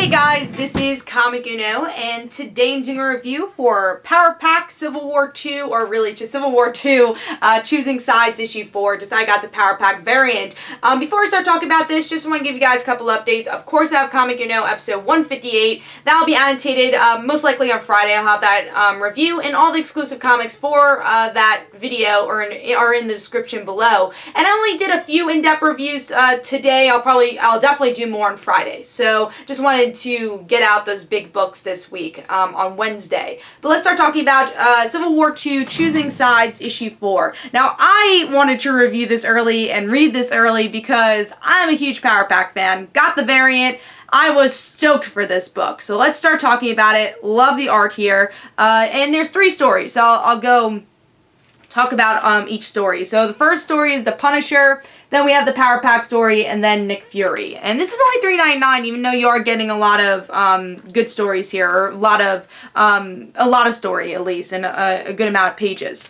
Hey guys, this is Comic Uno, and today I'm doing a review for Power Pack Civil War 2, or really just Civil War 2, Choosing Sides Issue 4, just I got the Power Pack variant. Before I start talking about this, just want to give you guys a couple updates. Of course, I have Comic Uno episode 158. That'll be annotated most likely on Friday. I'll have that review, and all the exclusive comics for that video are in the description below. And I only did a few in-depth reviews today. I'll definitely do more on Friday. So just wanted to get out those big books this week on Wednesday. But let's start talking about Civil War 2 Choosing Sides Issue 4. Now, I wanted to review this early and read this early because I'm a huge Power Pack fan. Got the variant. I was stoked for this book. So let's start talking about it. Love the art here. And there's 3 stories. So I'll go talk about each story. So the first story is The Punisher, then we have the Power Pack story, and then Nick Fury. And this is only $3.99, even though you are getting a lot of good stories here, or a lot of story at least, and a good amount of pages.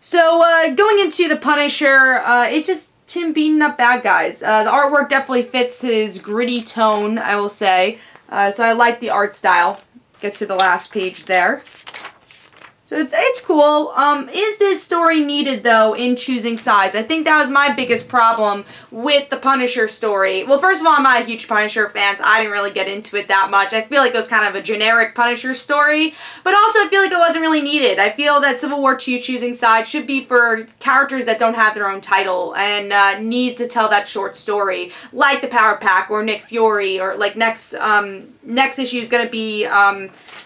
So going into The Punisher, it's just him beating up bad guys. The artwork definitely fits his gritty tone, I will say. So I like the art style. Get to the last page there. So it's cool. Is this story needed, though, in Choosing Sides? I think that was my biggest problem with the Punisher story. Well, first of all, I'm not a huge Punisher fan, so I didn't really get into it that much. I feel like it was kind of a generic Punisher story, but also I feel like it wasn't really needed. I feel that Civil War 2 Choosing Sides should be for characters that don't have their own title and need to tell that short story, like the Power Pack or Nick Fury, or like next issue is going to be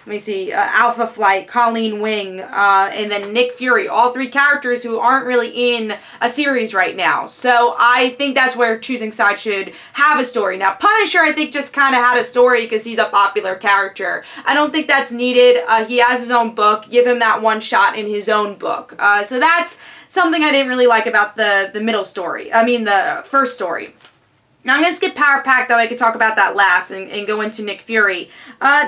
let me see, Alpha Flight, Colleen Wing, and then Nick Fury. All 3 characters who aren't really in a series right now. So I think that's where Choosing Sides should have a story. Now, Punisher, I think, just kind of had a story because he's a popular character. I don't think that's needed. He has his own book. Give him that one shot in his own book. So that's something I didn't really like about the middle story. I mean, the first story. Now, I'm going to skip Power Pack, though I could talk about that last and go into Nick Fury.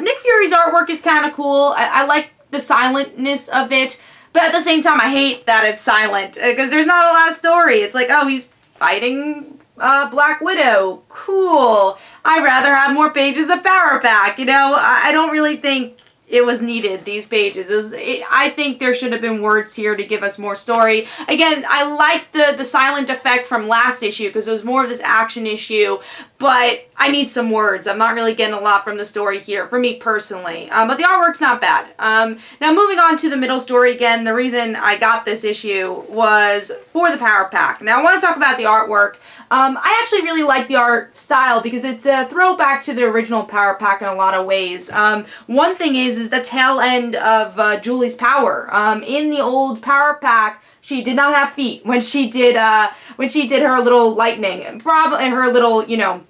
Nick Fury's artwork is kind of cool. I like the silentness of it, but at the same time, I hate that it's silent, because there's not a lot of story. It's like, oh, he's fighting Black Widow. Cool. I'd rather have more pages of Power Pack, you know? I don't really think it was needed, these pages. I think there should have been words here to give us more story. Again, I like the silent effect from last issue because it was more of this action issue, but I need some words. I'm not really getting a lot from the story here, for me personally. But the artwork's not bad. Now, moving on to the middle story again, the reason I got this issue was for the Power Pack. Now, I want to talk about the artwork. I actually really like the art style because it's a throwback to the original Power Pack in a lot of ways. One thing is the tail end of Julie's power. In the old Power Pack, she did not have feet when she did her little lightning, and probably her little, you know,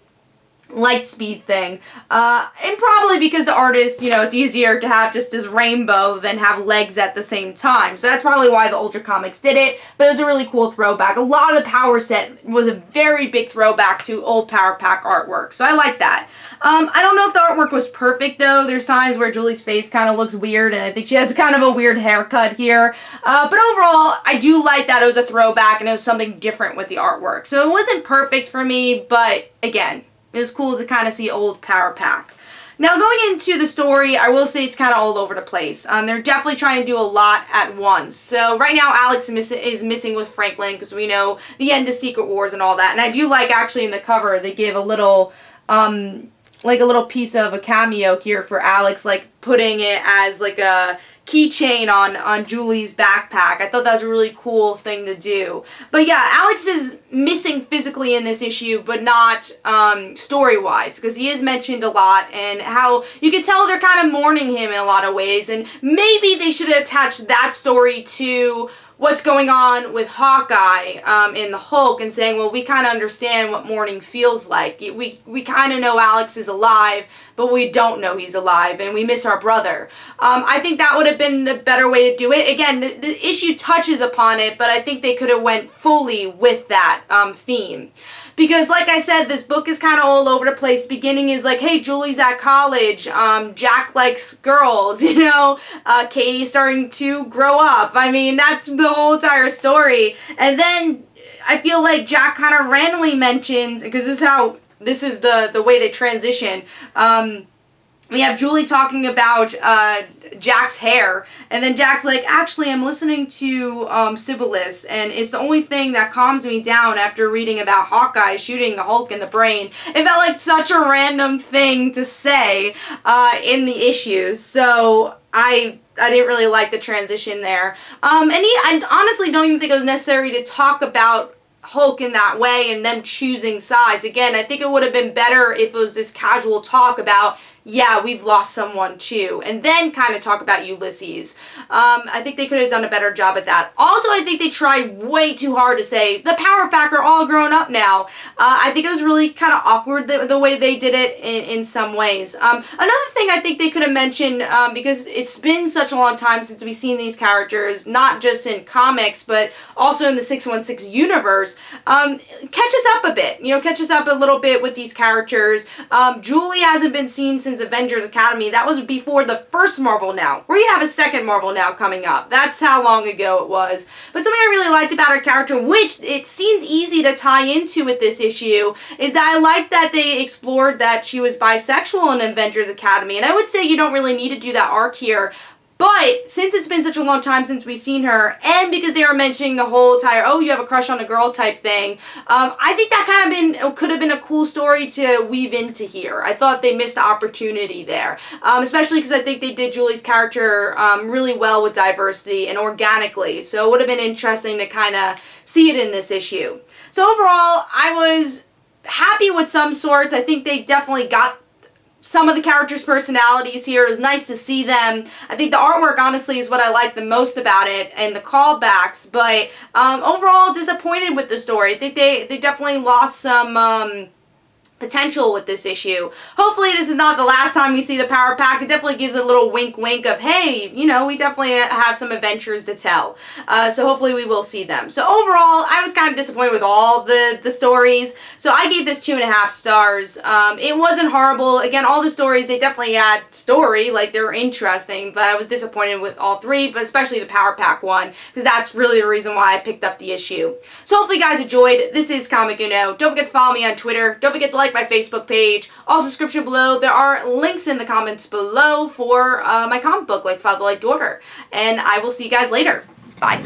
light speed thing, and probably because the artist, you know, it's easier to have just this rainbow than have legs at the same time. So that's probably why the older comics did it, but it was a really cool throwback. A lot of the Power set was a very big throwback to old Power Pack artwork, so I like that. I don't know if the artwork was perfect, though. There's signs where Julie's face kind of looks weird, and I think she has kind of a weird haircut here. But overall, I do like that it was a throwback and it was something different with the artwork. So it wasn't perfect for me, but again, it was cool to kind of see old Power Pack. Now, going into the story, I will say it's kind of all over the place. They're definitely trying to do a lot at once. So right now, Alex is missing with Franklin because we know the end of Secret Wars and all that. And I do like, actually, in the cover, they give a little, like a little piece of a cameo here for Alex, like putting it as like a keychain on Julie's backpack. I thought that was a really cool thing to do. But yeah, Alex is missing physically in this issue, but not story-wise, because he is mentioned a lot, and how you can tell they're kind of mourning him in a lot of ways, and maybe they should attach that story to what's going on with Hawkeye in the Hulk, and saying, well, we kind of understand what mourning feels like. We kind of know Alex is alive, but we don't know he's alive, and we miss our brother. I think that would have been the better way to do it. Again, the issue touches upon it, but I think they could have went fully with that theme. Because, like I said, this book is kind of all over the place. The beginning is like, hey, Julie's at college. Jack likes girls, you know. Katie's starting to grow up. I mean, that's the whole entire story. And then I feel like Jack kind of randomly mentions, because this is how this is the way they transition. We have Julie talking about Jack's hair, and then Jack's like, actually, I'm listening to Sibylis, and it's the only thing that calms me down after reading about Hawkeye shooting the Hulk in the brain. It felt like such a random thing to say in the issues, so I didn't really like the transition there. I honestly don't even think it was necessary to talk about Hulk in that way and them choosing sides. Again, I think it would have been better if it was this casual talk about, yeah, we've lost someone too, and then kind of talk about Ulysses. I think they could have done a better job at that. Also, I think they tried way too hard to say, the Power Pack are all grown up now. I think it was really kind of awkward the way they did it in some ways. Another thing I think they could have mentioned, because it's been such a long time since we've seen these characters, not just in comics, but also in the 616 universe, catch us up a bit. You know, catch us up a little bit with these characters. Julie hasn't been seen since Avengers Academy. That was before the first Marvel Now. We're gonna have a second Marvel Now coming up. That's how long ago it was. But something I really liked about her character, which it seemed easy to tie into with this issue, is that I liked that they explored that she was bisexual in Avengers Academy. And I would say you don't really need to do that arc here. But since it's been such a long time since we've seen her, and because they were mentioning the whole entire, oh, you have a crush on a girl type thing, I think that kind of could have been a cool story to weave into here. I thought they missed the opportunity there, especially because I think they did Julie's character really well with diversity and organically. So it would have been interesting to kind of see it in this issue. So overall, I was happy with some sorts. I think they definitely got some of the characters' personalities here. It was nice to see them. I think the artwork, honestly, is what I like the most about it, and the callbacks, but overall disappointed with the story. I think they definitely lost some potential with this issue. Hopefully this is not the last time we see the Power Pack. It definitely gives a little wink of, hey, you know, we definitely have some adventures to tell. So hopefully we will see them. So overall, I was kind of disappointed with all the stories. So I gave this 2.5 stars. It wasn't horrible. Again, all the stories, they definitely had story, like they were interesting, but I was disappointed with all three, but especially the Power Pack one, because that's really the reason why I picked up the issue. So hopefully you guys enjoyed. This is Comic Uno. Don't forget to follow me on Twitter. Don't forget to like my Facebook page. Also, description below, there are links in the comments below for my comic book, Like Father, Like Daughter. And I will see you guys later. Bye.